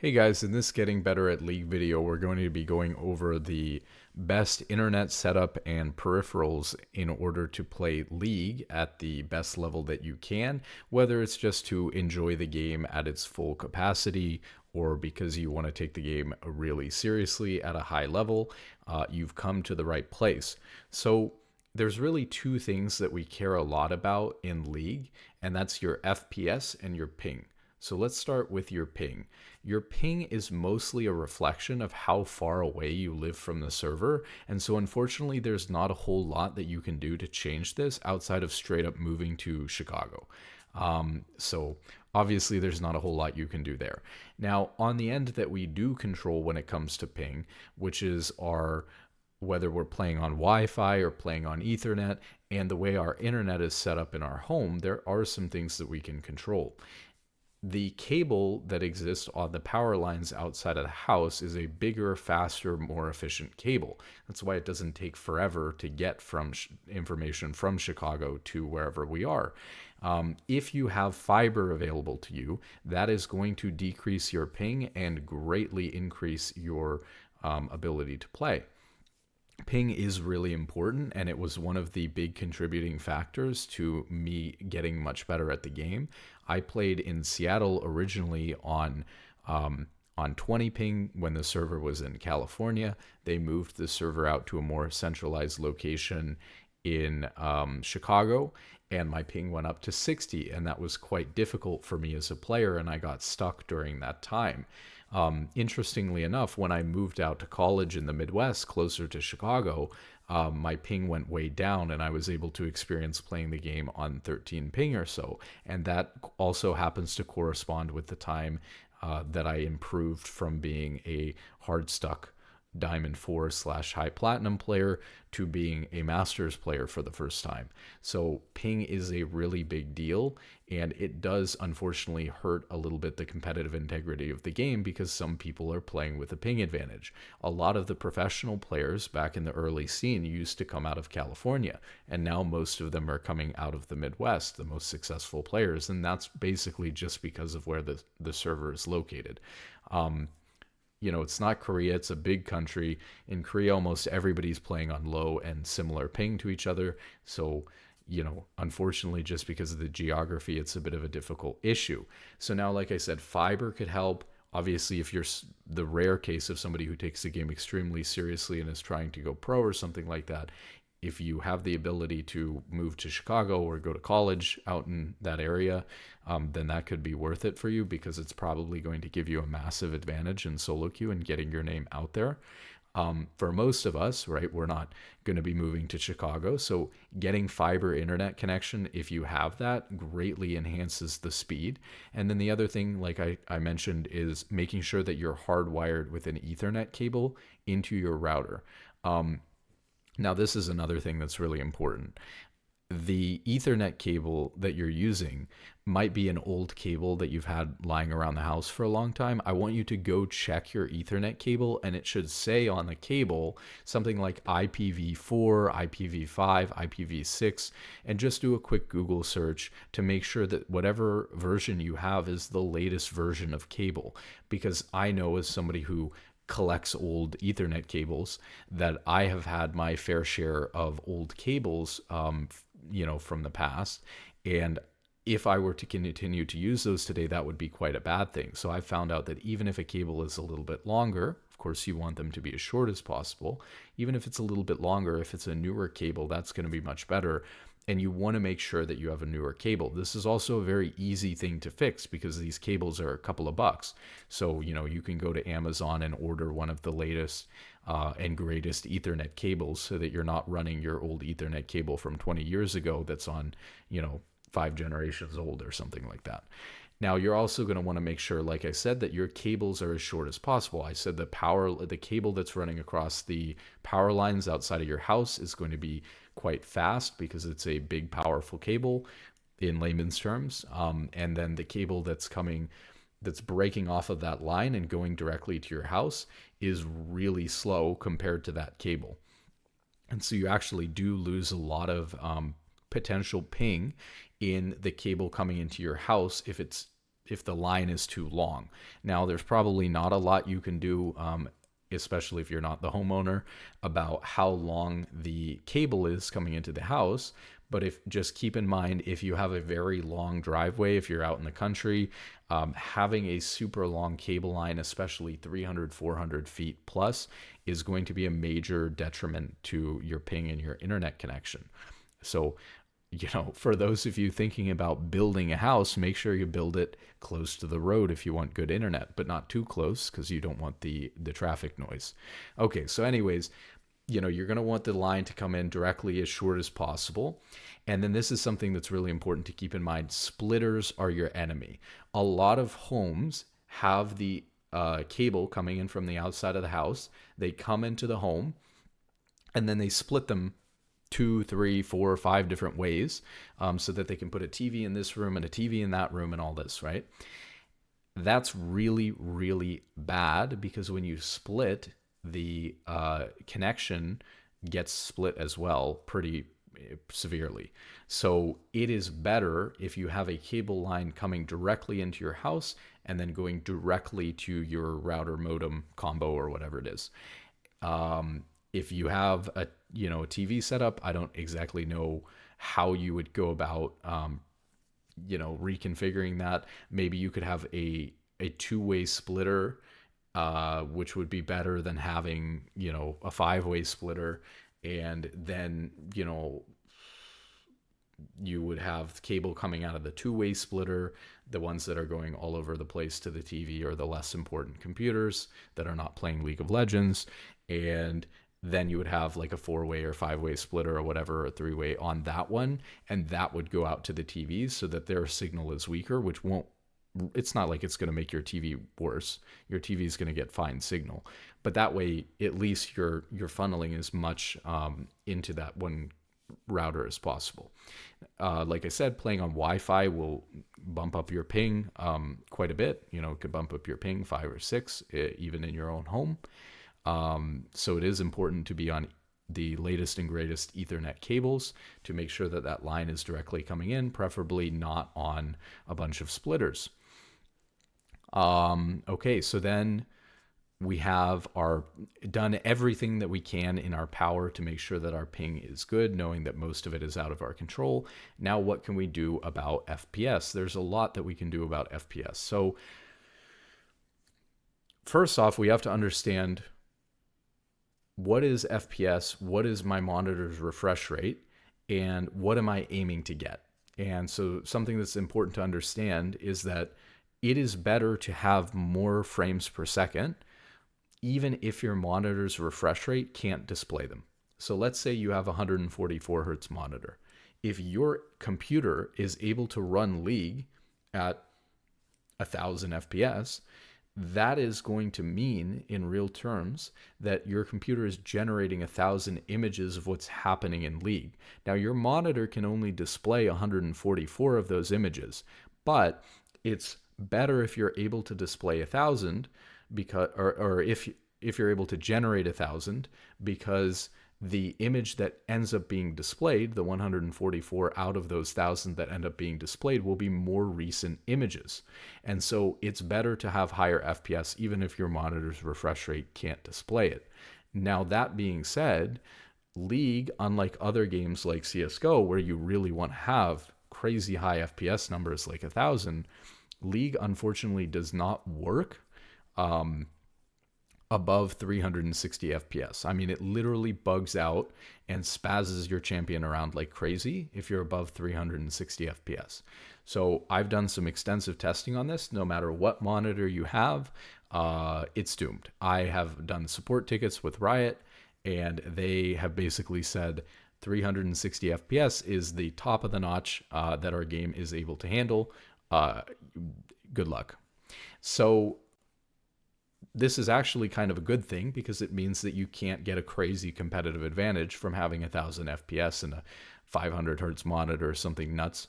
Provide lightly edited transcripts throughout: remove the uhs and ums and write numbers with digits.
Hey guys, in this Getting Better at League video, we're going to be going over the best internet setup and peripherals in order to play League at the best level that you can, whether it's just to enjoy the game at its full capacity or because you want to take the game really seriously at a high level. You've come to the right place. So there's really two things that we care a lot about in League, and that's your FPS and your ping. So let's start with your ping. Your ping is mostly a reflection of how far away you live from the server. And so unfortunately, there's not a whole lot that you can do to change this outside of straight up moving to Chicago. So obviously there's not a whole lot you can do there. Now, on the end that we do control when it comes to ping, which is our whether we're playing on Wi-Fi or playing on Ethernet, and the way our internet is set up in our home, there are some things that we can control. The cable that exists on the power lines outside of the house is a bigger, faster, more efficient cable. That's why it doesn't take forever to get from information from Chicago to wherever we are. If you have fiber available to you, that is going to decrease your ping and greatly increase your ability to play. Ping is really important, and it was one of the big contributing factors to me getting much better at the game. I played in Seattle originally on 20 ping when the server was in California. They moved the server out to a more centralized location in Chicago, and my ping went up to 60, and that was quite difficult for me as a player, and I got stuck during that time. Interestingly enough, when I moved out to college in the Midwest, closer to Chicago, my ping went way down, and I was able to experience playing the game on 13 ping or so. And that also happens to correspond with the time that I improved from being a hard stuck Diamond 4 / high platinum player to being a Masters player for the first time. So ping is a really big deal, and it does unfortunately hurt a little bit the competitive integrity of the game because some people are playing with a ping advantage. A lot of the professional players back in the early scene used to come out of California, and now most of them are coming out of the Midwest, the most successful players, and that's basically just because of where the server is located. It's not Korea, it's a big country. In Korea, almost everybody's playing on low and similar ping to each other. So, unfortunately, just because of the geography, it's a bit of a difficult issue. So now, like I said, fiber could help. Obviously, if you're the rare case of somebody who takes the game extremely seriously and is trying to go pro or something like that, if you have the ability to move to Chicago or go to college out in that area, then that could be worth it for you because it's probably going to give you a massive advantage in solo queue and getting your name out there. For most of us, right, we're not going to be moving to Chicago. So getting fiber internet connection, if you have that, greatly enhances the speed. And then the other thing, like I mentioned, is making sure that you're hardwired with an Ethernet cable into your router. Now, this is another thing that's really important. The Ethernet cable that you're using might be an old cable that you've had lying around the house for a long time. I want you to go check your Ethernet cable, and it should say on the cable something like IPv4, IPv5, IPv6, and just do a quick Google search to make sure that whatever version you have is the latest version of cable. Because I know, as somebody who collects old Ethernet cables, that I have had my fair share of old cables, from the past. And if I were to continue to use those today, that would be quite a bad thing. So I found out that even if a cable is a little bit longer, of course, you want them to be as short as possible. Even if it's a little bit longer, if it's a newer cable, that's going to be much better. And you want to make sure that you have a newer cable. This is also a very easy thing to fix because these cables are a couple of bucks. So, you can go to Amazon and order one of the latest and greatest Ethernet cables so that you're not running your old Ethernet cable from 20 years ago that's on, 5 generations old or something like that. Now, you're also going to want to make sure, like I said, that your cables are as short as possible. I said the cable that's running across the power lines outside of your house is going to be quite fast because it's a big, powerful cable in layman's terms. And then the cable that's breaking off of that line and going directly to your house is really slow compared to that cable. And so you actually do lose a lot of potential ping in the cable coming into your house if it's if the line is too long. Now, there's probably not a lot you can do, especially if you're not the homeowner, about how long the cable is coming into the house. But if just keep in mind, if you have a very long driveway, if you're out in the country, having a super long cable line, especially 300, 400 feet plus, is going to be a major detriment to your ping and your internet connection. So, for those of you thinking about building a house, make sure you build it close to the road if you want good internet, but not too close because you don't want the traffic noise. Okay, so anyways, you're going to want the line to come in directly as short as possible. And then this is something that's really important to keep in mind. Splitters are your enemy. A lot of homes have the cable coming in from the outside of the house. They come into the home and then they split them 2, 3, 4, 5 different ways, so that they can put a TV in this room and a TV in that room and all this, right? That's really, really bad, because when you split, the connection gets split as well pretty severely. So it is better if you have a cable line coming directly into your house and then going directly to your router modem combo or whatever it is. If you have a TV setup, I don't exactly know how you would go about reconfiguring that. Maybe you could have a two-way splitter, which would be better than having a 5-way splitter, and then you would have cable coming out of the 2-way splitter, the ones that are going all over the place to the TV or the less important computers that are not playing League of Legends, and then you would have like a 4-way or 5-way splitter or whatever, or a 3-way on that one, and that would go out to the TVs so that their signal is weaker, which won't, it's not like it's going to make your TV worse. Your TV is going to get fine signal, but that way at least you're funneling as much into that one router as possible. Like I said, playing on Wi-Fi will bump up your ping quite a bit. It could bump up your ping 5 or 6 even in your own home. So it is important to be on the latest and greatest Ethernet cables to make sure that that line is directly coming in, preferably not on a bunch of splitters. Okay, so then we have done everything that we can in our power to make sure that our ping is good, knowing that most of it is out of our control. Now, what can we do about FPS? There's a lot that we can do about FPS. So first off, we have to understand, what is FPS? What is my monitor's refresh rate? And what am I aiming to get? And so something that's important to understand is that it is better to have more frames per second, even if your monitor's refresh rate can't display them. So let's say you have a 144 hertz monitor. If your computer is able to run League at 1000 FPS, that is going to mean in real terms that your computer is generating 1000 images of what's happening in League. Now, your monitor can only display 144 of those images, but it's better if you're able to display 1000, because, or if you're able to generate 1000, because the image that ends up being displayed, the 144 out of those 1000 that end up being displayed, will be more recent images. And so it's better to have higher FPS even if your monitor's refresh rate can't display it. Now, that being said, League, unlike other games like CSGO, where you really want to have crazy high FPS numbers like 1000, League unfortunately does not work above 360 FPS. I mean, it literally bugs out and spazzes your champion around like crazy if you're above 360 FPS. So I've done some extensive testing on this. No matter what monitor you have, it's doomed. I have done support tickets with Riot, and they have basically said 360 FPS is the top of the notch that our game is able to handle. Good luck. So this is actually kind of a good thing, because it means that you can't get a crazy competitive advantage from having 1000 FPS and a 500 hertz monitor or something nuts.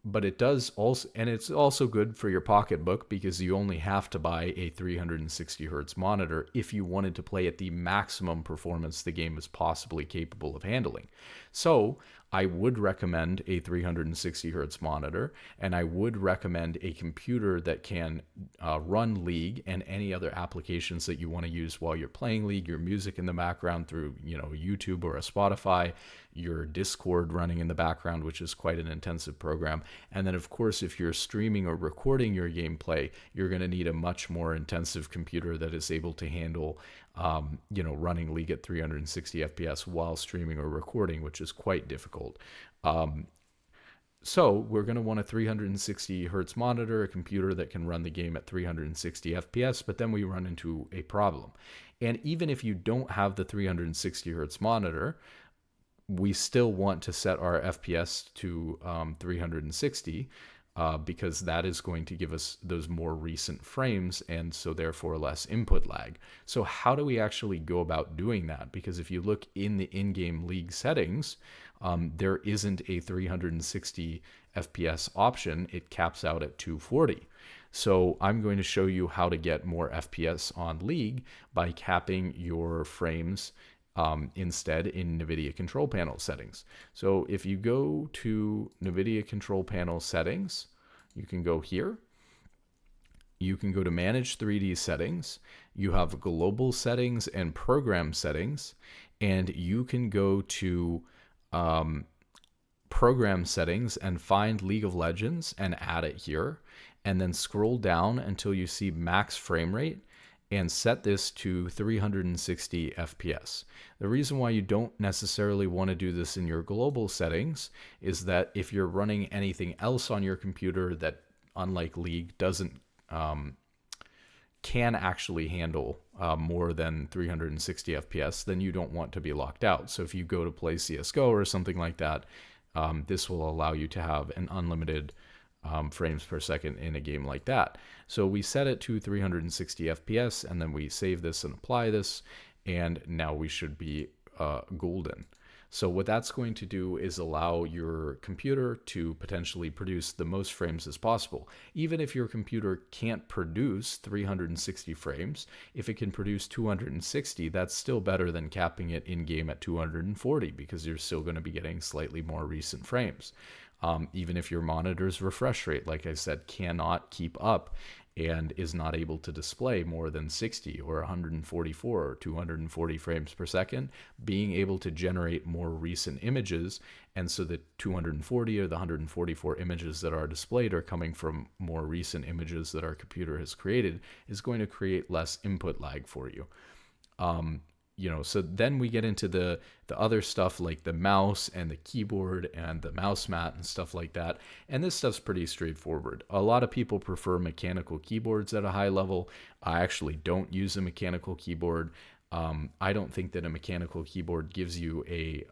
but it does also, and it's also good for your pocketbook because you only have to buy a 360 hertz monitor if you wanted to play at the maximum performance the game is possibly capable of handling. So I would recommend a 360 hertz monitor, and I would recommend a computer that can run League and any other applications that you want to use while you're playing League, your music in the background through, YouTube or a Spotify, your Discord running in the background, which is quite an intensive program. And then, of course, if you're streaming or recording your gameplay, you're going to need a much more intensive computer that is able to handle, running League at 360 FPS while streaming or recording, which is quite difficult. So we're going to want a 360 hertz monitor, a computer that can run the game at 360 FPS, but then we run into a problem. And even if you don't have the 360 hertz monitor, we still want to set our FPS to 360 because that is going to give us those more recent frames and so therefore less input lag. So how do we actually go about doing that? Because if you look in the in-game League settings, there isn't a 360 FPS option. It caps out at 240. So I'm going to show you how to get more FPS on League by capping your frames instead in NVIDIA control panel settings. So if you go to NVIDIA control panel settings, you can go here. You can go to manage 3D settings. You have global settings and program settings, and you can go to program settings and find League of Legends and add it here, and then scroll down until you see max frame rate and set this to 360 FPS. The reason why you don't necessarily want to do this in your global settings is that if you're running anything else on your computer that, unlike League, doesn't can actually handle more than 360 FPS, then you don't want to be locked out. So if you go to play CSGO or something like that, this will allow you to have an unlimited frames per second in a game like that. So we set it to 360 FPS, and then we save this and apply this, and now we should be golden. So what that's going to do is allow your computer to potentially produce the most frames as possible. Even if your computer can't produce 360 frames, if it can produce 260, that's still better than capping it in-game at 240 because you're still going to be getting slightly more recent frames. Even if your monitor's refresh rate, like I said, cannot keep up and is not able to display more than 60 or 144 or 240 frames per second, being able to generate more recent images, and so the 240 or the 144 images that are displayed are coming from more recent images that our computer has created, is going to create less input lag for you. So then we get into the other stuff like the mouse and the keyboard and the mouse mat and stuff like that. And this stuff's pretty straightforward. A lot of people prefer mechanical keyboards at a high level. I actually don't use a mechanical keyboard. I don't think that a mechanical keyboard gives you a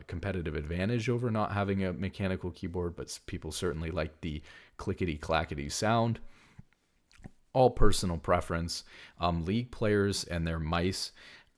competitive advantage over not having a mechanical keyboard, but people certainly like the clickety-clackety sound. All personal preference. League players and their mice,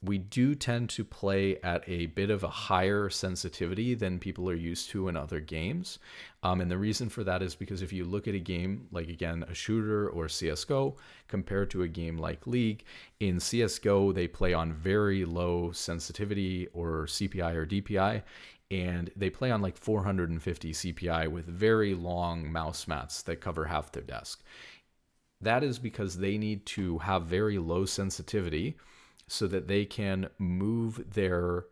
we do tend to play at a bit of a higher sensitivity than people are used to in other games. And the reason for that is because if you look at a game like, again, a shooter or CSGO compared to a game like League, in CSGO, they play on very low sensitivity or CPI or DPI, and they play on like 450 CPI with very long mouse mats that cover half their desk. That is because they need to have very low sensitivity so that they can move their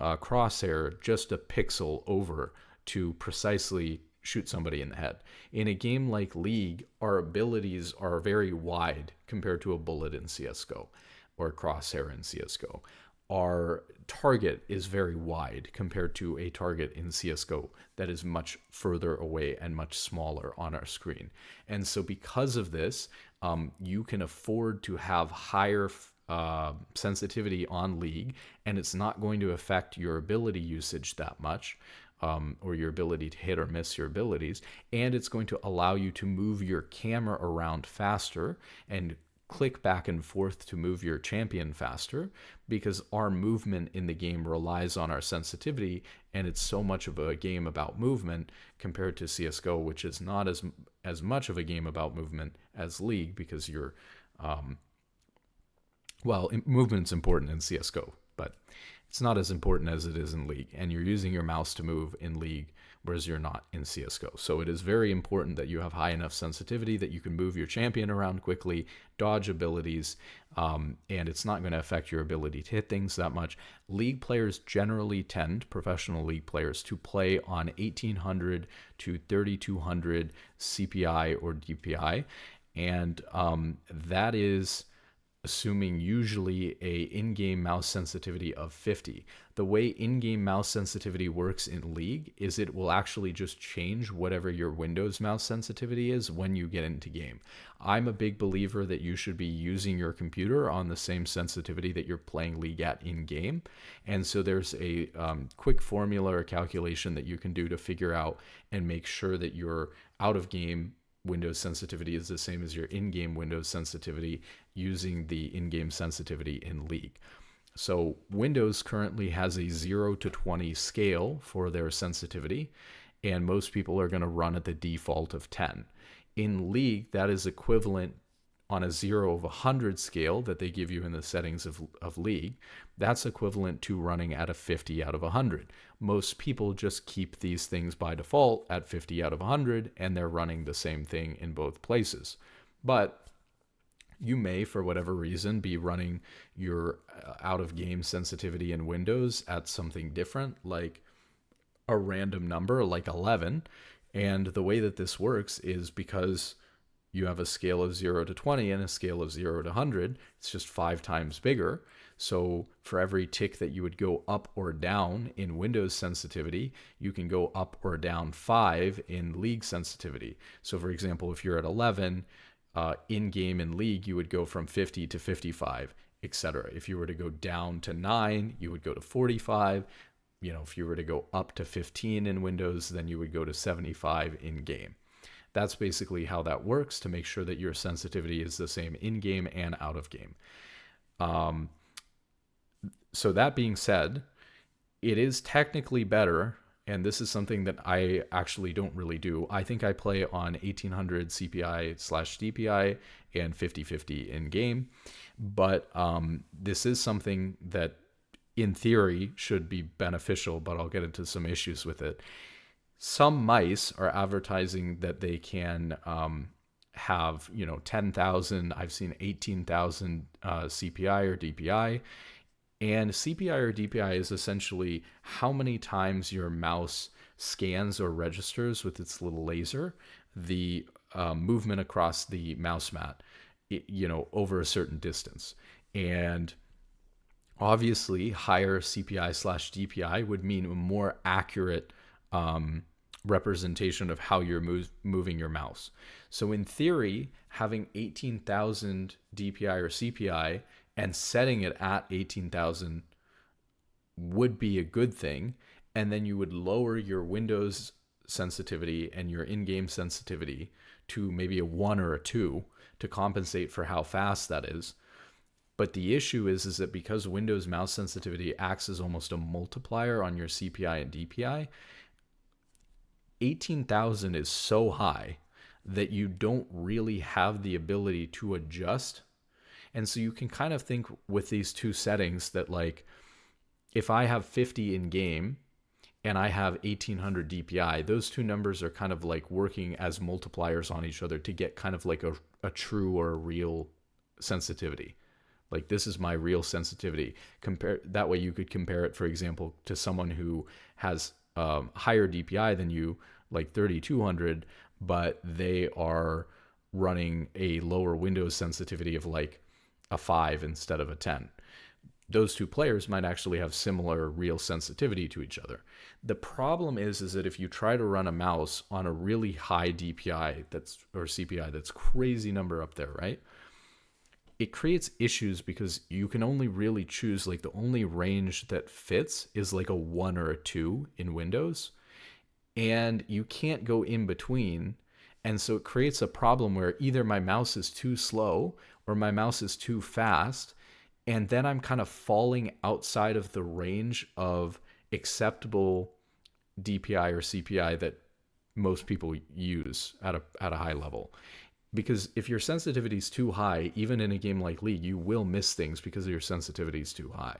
crosshair just a pixel over to precisely shoot somebody in the head. In a game like League, our abilities are very wide compared to a bullet in CSGO or a crosshair in CSGO. Our target is very wide compared to a target in CSGO that is much further away and much smaller on our screen. And so because of this, you can afford to have higher sensitivity on League, and it's not going to affect your ability usage that much, or your ability to hit or miss your abilities, and it's going to allow you to move your camera around faster and click back and forth to move your champion faster, because our movement in the game relies on our sensitivity, and it's so much of a game about movement compared to CSGO, which is not as much of a game about movement as League, because you're movement's important in CSGO, but it's not as important as it is in League, and you're using your mouse to move in League, whereas you're not in CSGO. So it is very important that you have high enough sensitivity that you can move your champion around quickly, dodge abilities, and it's not going to affect your ability to hit things that much. League players generally tend, professional League players, to play on 1800 to 3200 CPI or DPI, and that is assuming usually a in-game mouse sensitivity of 50. The way in-game mouse sensitivity works in League is it will actually just change whatever your Windows mouse sensitivity is when you get into game. I'm a big believer that you should be using your computer on the same sensitivity that you're playing League at in-game. And so there's a quick formula or calculation that you can do to figure out and make sure that your out-of-game Windows sensitivity is the same as your in-game Windows sensitivity using the in-game sensitivity in League. So Windows currently has a 0 to 20 scale for their sensitivity, and most people are going to run at the default of 10. In League, that is equivalent on a 0 of 100 scale that they give you in the settings of League. That's equivalent to running at a 50 out of 100. Most people just keep these things by default at 50 out of 100, and they're running the same thing in both places. But you may, for whatever reason, be running your out-of-game sensitivity in Windows at something different, like a random number like 11. And the way that this works is because you have a scale of 0 to 20 and a scale of 0 to 100. It's just 5 times bigger. So for every tick that you would go up or down in Windows sensitivity, you can go up or down 5 in League sensitivity. So for example, if you're at 11, in-game in League, you would go from 50 to 55, etc. If you were to go down to 9, you would go to 45. If you were to go up to 15 in Windows, then you would go to 75 in-game. That's basically how that works to make sure that your sensitivity is the same in-game and out-of-game. So that being said, it is technically better, and this is something that I actually don't really do. I think I play on 1800 CPI/DPI and 50/50 in-game, but this is something that in theory should be beneficial, but I'll get into some issues with it. Some mice are advertising that they can have 10,000. I've seen 18,000 CPI or DPI. And CPI or DPI is essentially how many times your mouse scans or registers with its little laser the movement across the mouse mat, over a certain distance. And obviously, higher CPI/DPI would mean a more accurate representation of how you're moving your mouse. So in theory, having 18,000 DPI or CPI and setting it at 18,000 would be a good thing. And then you would lower your Windows sensitivity and your in-game sensitivity to maybe a 1 or a 2 to compensate for how fast that is. But the issue is that because Windows mouse sensitivity acts as almost a multiplier on your CPI and DPI, 18,000 is so high that you don't really have the ability to adjust. And so you can kind of think with these two settings that, like, if I have 50 in game and I have 1800 DPI, those two numbers are kind of like working as multipliers on each other to get kind of like a true or a real sensitivity. Like, this is my real sensitivity. That way you could compare it, for example, to someone who has higher DPI than you, like 3200, but they are running a lower Windows sensitivity of like a 5 instead of a 10. Those two players might actually have similar real sensitivity to each other. The problem is that if you try to run a mouse on a really high DPI or CPI, that's crazy number up there, right? It creates issues because you can only really choose, like, the only range that fits is like a 1 or a 2 in Windows, and you can't go in between. And so it creates a problem where either my mouse is too slow or my mouse is too fast. And then I'm kind of falling outside of the range of acceptable DPI or CPI that most people use at a high level. Because if your sensitivity is too high, even in a game like League, you will miss things because your sensitivity is too high.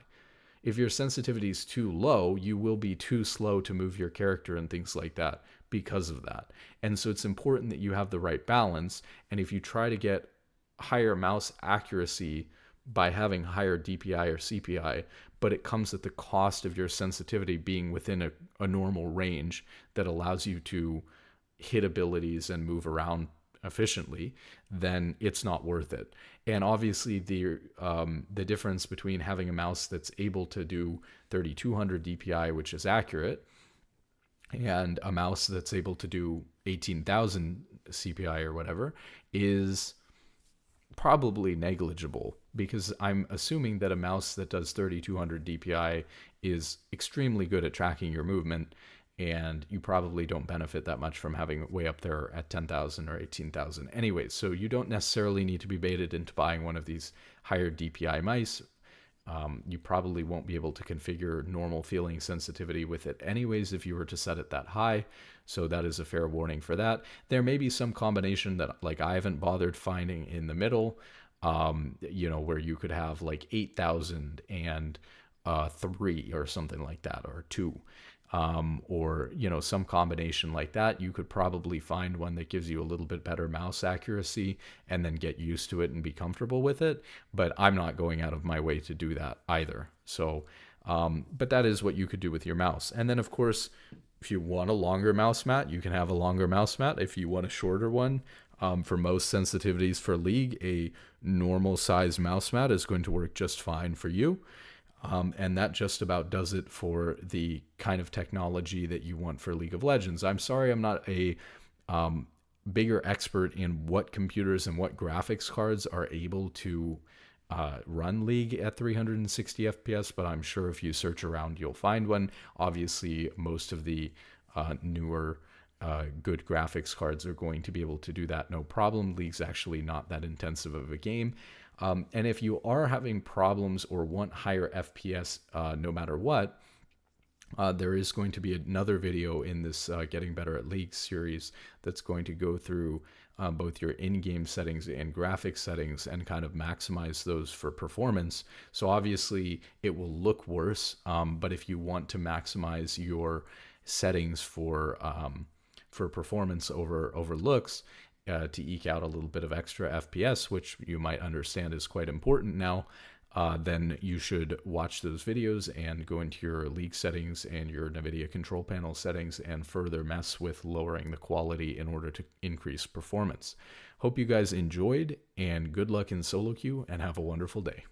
If your sensitivity is too low, you will be too slow to move your character and things like that because of that. And so it's important that you have the right balance. And if you try to get higher mouse accuracy by having higher DPI or CPI, but it comes at the cost of your sensitivity being within a normal range that allows you to hit abilities and move around efficiently, then it's not worth it. And obviously the difference between having a mouse that's able to do 3200 DPI, which is accurate, and a mouse that's able to do 18,000 CPI or whatever is probably negligible, because I'm assuming that a mouse that does 3200 DPI is extremely good at tracking your movement, and you probably don't benefit that much from having it way up there at 10,000 or 18,000. Anyway, so you don't necessarily need to be baited into buying one of these higher DPI mice. You probably won't be able to configure normal feeling sensitivity with it anyways if you were to set it that high. So that is a fair warning for that. There may be some combination that like I haven't bothered finding in the middle, where you could have like 8,000 and 3 or something like that, or 2. Or some combination like that. You could probably find one that gives you a little bit better mouse accuracy and then get used to it and be comfortable with it. But I'm not going out of my way to do that either. So, but that is what you could do with your mouse. And then of course, if you want a longer mouse mat, you can have a longer mouse mat. If you want a shorter one, for most sensitivities for League, a normal size mouse mat is going to work just fine for you. And that just about does it for the kind of technology that you want for League of Legends. I'm sorry I'm not a bigger expert in what computers and what graphics cards are able to run League at 360 FPS, but I'm sure if you search around, you'll find one. Obviously, most of the newer good graphics cards are going to be able to do that no problem. League's actually not that intensive of a game. And if you are having problems or want higher FPS no matter what, there is going to be another video in this Getting Better at League series that's going to go through both your in-game settings and graphics settings and kind of maximize those for performance. So obviously it will look worse, but if you want to maximize your settings for performance over looks, to eke out a little bit of extra FPS, which you might understand is quite important now, then you should watch those videos and go into your League settings and your NVIDIA control panel settings and further mess with lowering the quality in order to increase performance. Hope you guys enjoyed, and good luck in solo queue, and have a wonderful day.